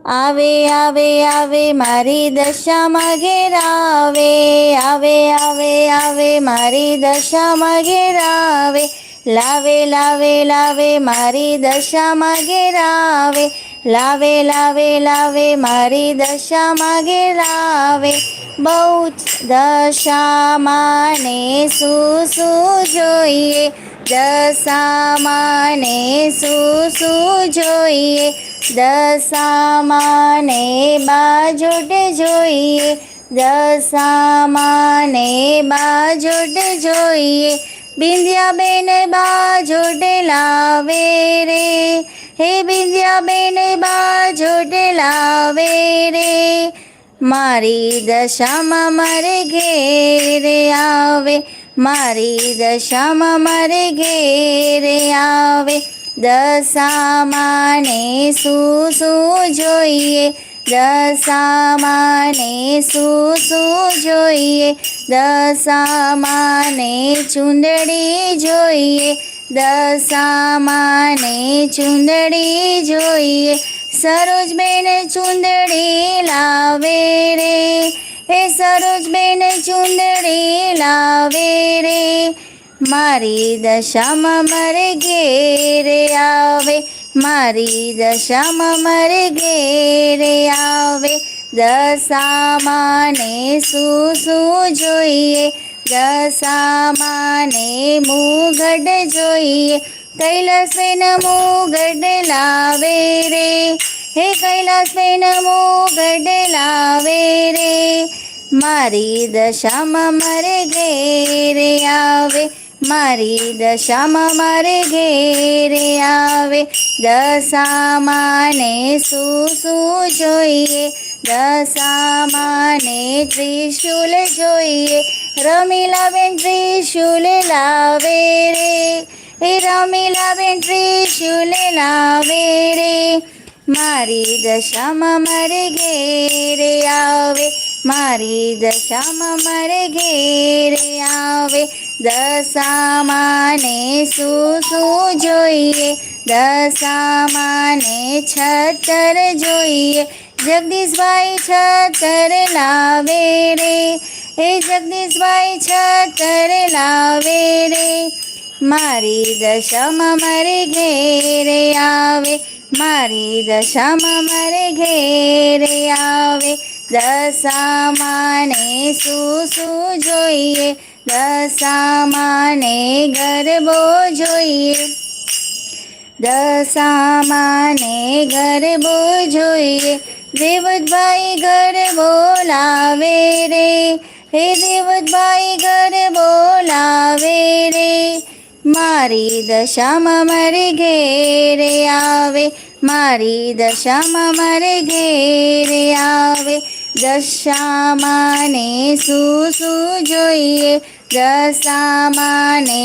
આવે આવે આવે મારી દશામાં ઘેર આવે, આવે આવે આવે મારી દશામાં ઘેર આવે, લાવે લાવે લાવે મારી દશામાં ઘેર આવે, લાવે લાવે લાવે મારી દશામાં ઘેર આવે. બહુ દશામાં ને શું જોઈએ, દશામાં ને શું જોઈએ, દશામાં ને બાજોટ જોઈએ, દશામાં ને બાજોટ જોઈએ. બિંદ્યાબેન બાજોટ લાવે રે, હે બિંદ્યાબેન બાજોટ લાવે રે, મારી દશામાં મારે ઘેરે આવે, મારી દશામાં મારે ઘેરે આવે. દશામાં ને શું જોઈએ, દશામાં ને શું જોઈએ, દશામાં ને ચૂંદડી જોઈએ, દશામાં ને ચૂંદડી જોઈએ. સરોજબેન ચૂંદડી લાવે રે, હે સરોજબેન ચૂંદડી લાવે રે, મારી દશામાં મારે ઘેરે આવે, મારી દશામાં મારે ઘેરે આવે. દશામાં ને શું જોઈએ, દશામાં ને મુગટ જોઈએ, કૈલાસબેન મુગટ લાવે રે, હે કૈલાસબેન મુગટ લાવે રે, મારી દશામાં મારે ઘેરે આવે, મારી દશામાં મારે ઘેરે આવે. દશામાં ને શું જોઈએ, દશામાં ને ત્રિશુલ જોઈએ, રમીલાબેન ત્રિશુલ લાવે રે, એ રમીલાબેન ત્રિશુલ લાવે રે, મારી દશામાં મારે ઘેરે આવે, મારી દશામાં મારે ઘેરે આવે. દશામાં ને શું જોઈએ, દશામાં ને છત્તર જોઈએ, જગદીશભાઈ છત્તર લાવે રે, એ જગદીશભાઈ છત્તર લાવે રે, મારી દશામાં મારે ઘેરે આવે, મારી દશામાં મારે ઘેરે આવે. દશામાં ને શું જોઈએ, દશામાં ને ગરબો જોઈએ, દશામાં ને ગરબો જોઈએ, દેવતભાઈ ગરબો લાવે રે, હે દેવતભાઈ ગરબો લાવે રે, મારી દશામાં મારે ઘેરે આવે, મારી દશામાં મારે ઘેરે આવે. દશામાં ને શું જોઈએ, દશામાં ને